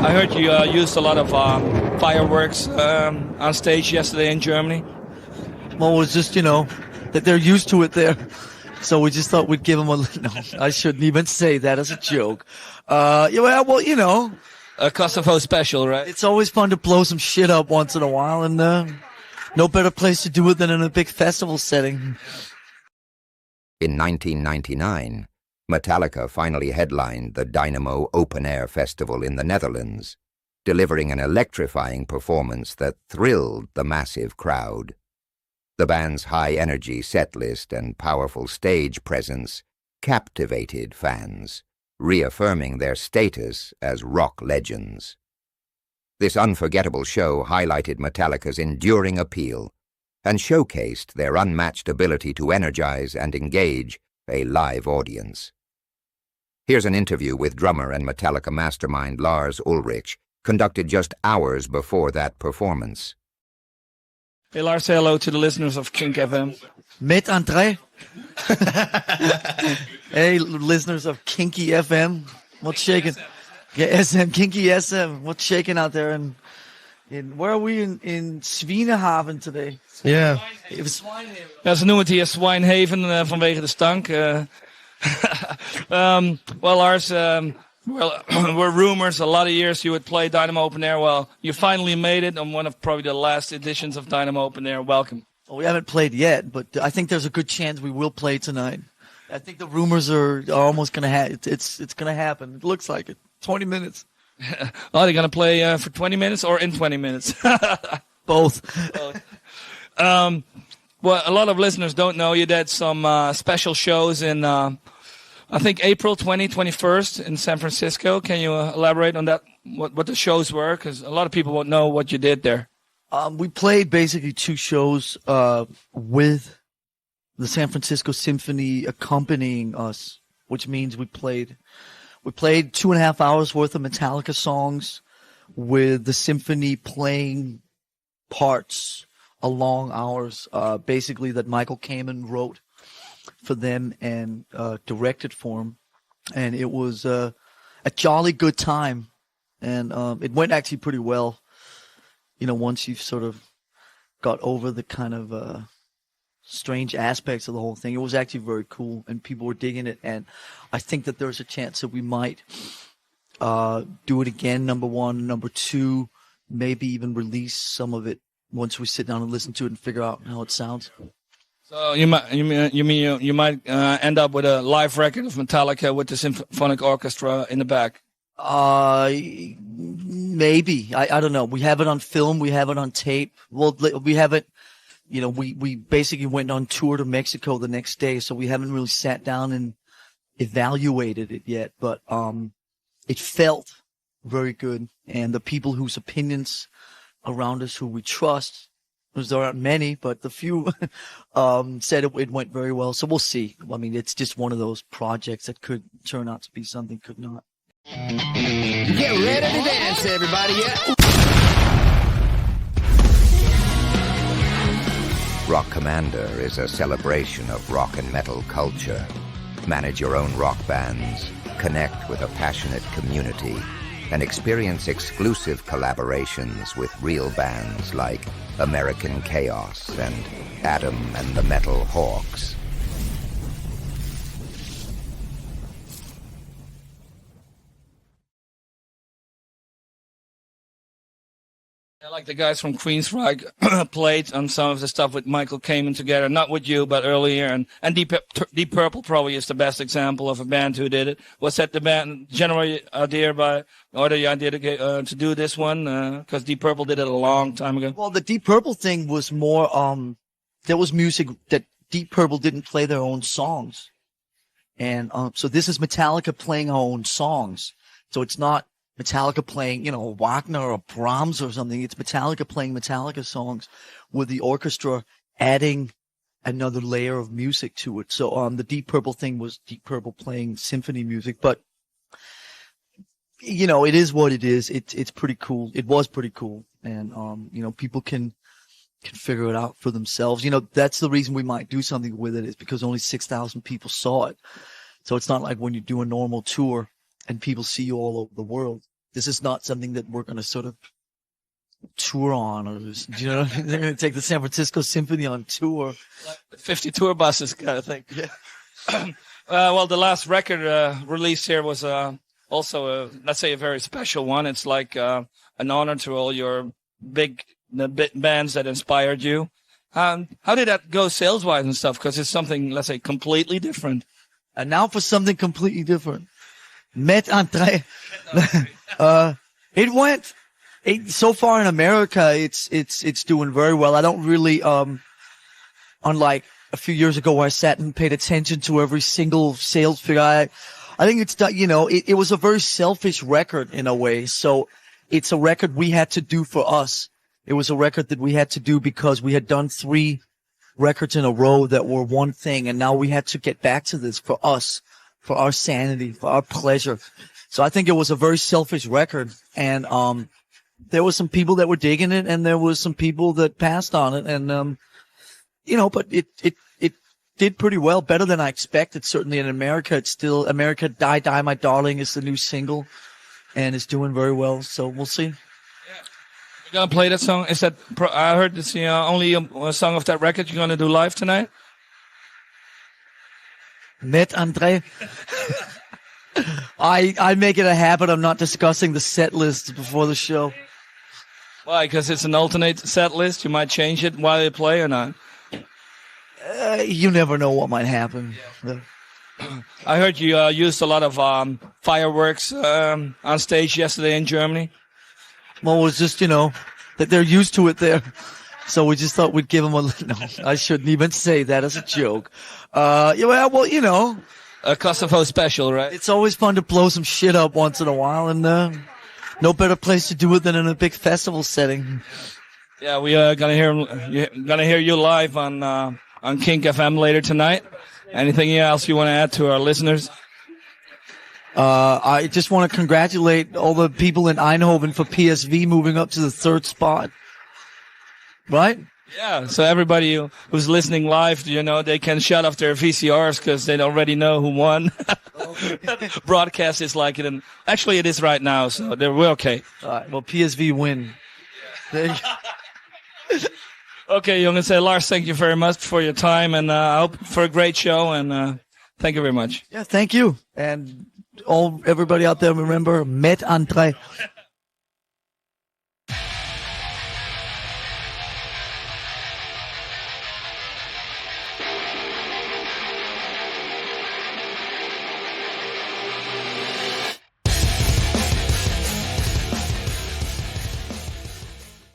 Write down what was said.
I heard you used a lot of fireworks on stage yesterday in Germany. Well, it was just, that they're used to it there. So we just thought we'd give them no, I shouldn't even say that as a joke. A Kosovo special, right? It's always fun to blow some shit up once in a while, and no better place to do it than in a big festival setting. In 1999, Metallica finally headlined the Dynamo Open Air Festival in the Netherlands, delivering an electrifying performance that thrilled the massive crowd. The band's high-energy setlist and powerful stage presence captivated fans, reaffirming their status as rock legends. This unforgettable show highlighted Metallica's enduring appeal and showcased their unmatched ability to energize and engage a live audience. Here's an interview with drummer and Metallica mastermind Lars Ulrich, conducted just hours before that performance. Hey Lars, say hello to the listeners of Kink FM. Met André. Hey, listeners of Kinky FM. What's shaking? Yeah, SM, Kinky SM. What's shaking out there? And where are we in Zwijnhaven today? Yeah. Ja, ze noemen het hier Zwijnhaven vanwege de stank. Well, Lars, we're rumors a lot of years you would play Dynamo Open Air. Well, you finally made it on one of probably the last editions of Dynamo Open Air. Welcome. Well, we haven't played yet, but I think there's a good chance we will play tonight. I think the rumors are almost going to happen. It's going to happen. It looks like it. 20 minutes. Oh, they're going to play for 20 minutes or in 20 minutes? Both. Well, a lot of listeners don't know you did some special shows in, I think, April 21st in San Francisco. Can you elaborate on that, what the shows were? Because a lot of people won't know what you did there. We played basically 2 shows with the San Francisco Symphony accompanying us, which means we played 2.5 hours worth of Metallica songs with the symphony playing parts along ours, basically that Michael Kamen wrote for them and directed for them. And it was a jolly good time. And it went actually pretty well, once you've sort of got over the kind of strange aspects of the whole thing. It was actually very cool, and people were digging it. And I think that there's a chance that we might do it again, number one. Number two, maybe even release some of it once we sit down and listen to it and figure out how it sounds. So you might end up with a live record of Metallica with the symphonic orchestra in the back. Maybe. I don't know. We have it on film. We have it on tape. Well, we have it. We basically went on tour to Mexico the next day, so we haven't really sat down and evaluated it yet. But it felt very good, and the people whose opinions around us, who we trust, because there aren't many, but the few said it went very well. So we'll see. I mean, it's just one of those projects that could turn out to be something, could not. Get ready to dance, everybody. Yeah. Rock Commander is a celebration of rock and metal culture. Manage your own rock bands, connect with a passionate community, and experience exclusive collaborations with real bands like American Chaos and Adam and the Metal Hawks. Like the guys from Queensryche played on some of the stuff with Michael Kamen together, not with you, but earlier. And Deep Purple probably is the best example of a band who did it. Was that the band general idea to do this one? Because Deep Purple did it a long time ago. Well, the Deep Purple thing was more, there was music that Deep Purple didn't play their own songs. And so this is Metallica playing our own songs. So it's not Metallica playing, Wagner or Brahms or something. It's Metallica playing Metallica songs with the orchestra adding another layer of music to it. So the Deep Purple thing was Deep Purple playing symphony music. But, it is what it is. It's pretty cool. It was pretty cool. And, people can figure it out for themselves. That's the reason we might do something with it, is because only 6,000 people saw it. So it's not like when you do a normal tour and people see you all over the world. This is not something that we're going to sort of tour on, or you know, they're going to take the San Francisco Symphony on tour. Like 50 tour buses kind of thing. Yeah. Well, the last record released here was also, let's say, a very special one. It's like an honor to all your big bands that inspired you. How did that go sales-wise and stuff? Because it's something, let's say, completely different. And now for something completely different. Metallica. It went. So far in America, it's doing very well. I don't really, unlike a few years ago where I sat and paid attention to every single sales figure. I think it's, you know, it was a very selfish record in a way. So it's a record we had to do for us. It was a record that we had to do because we had done 3 records in a row that were one thing. And now we had to get back to this for us, for our sanity, for our pleasure. So I think it was a very selfish record. And, there were some people that were digging it, and there was some people that passed on it, and you know, but it did pretty well, better than I expected. Certainly in America, it's still America. Die, Die, My Darling is the new single, and it's doing very well. So we'll see. Yeah. You're gonna play that song? Is that? I heard it's only a song of that record you're gonna do live tonight. Met André. I make it a habit of not discussing the set list before the show. Why? Because it's an alternate set list. You might change it while you play or not. You never know what might happen. Yeah. I heard you used a lot of fireworks on stage yesterday in Germany. Well, it was just, you know, that they're used to it there. So we just thought we'd give them no, I shouldn't even say that as a joke. Yeah, well, you know. A Kosovo special, right? It's always fun to blow some shit up once in a while, and no better place to do it than in a big festival setting. Yeah, we are gonna hear you live on Kink FM later tonight. Anything else you want to add to our listeners? I just want to congratulate all the people in Eindhoven for PSV moving up to the 3rd spot. Right? Yeah, so everybody who's listening live, you know, they can shut off their VCRs because they already know who won. Broadcast is like it, and actually it is right now, so we're okay. All right, well, PSV win. Okay, I'm going to say, Lars, thank you very much for your time, and I hope for a great show, and thank you very much. Yeah, thank you. And everybody out there, remember, Met André.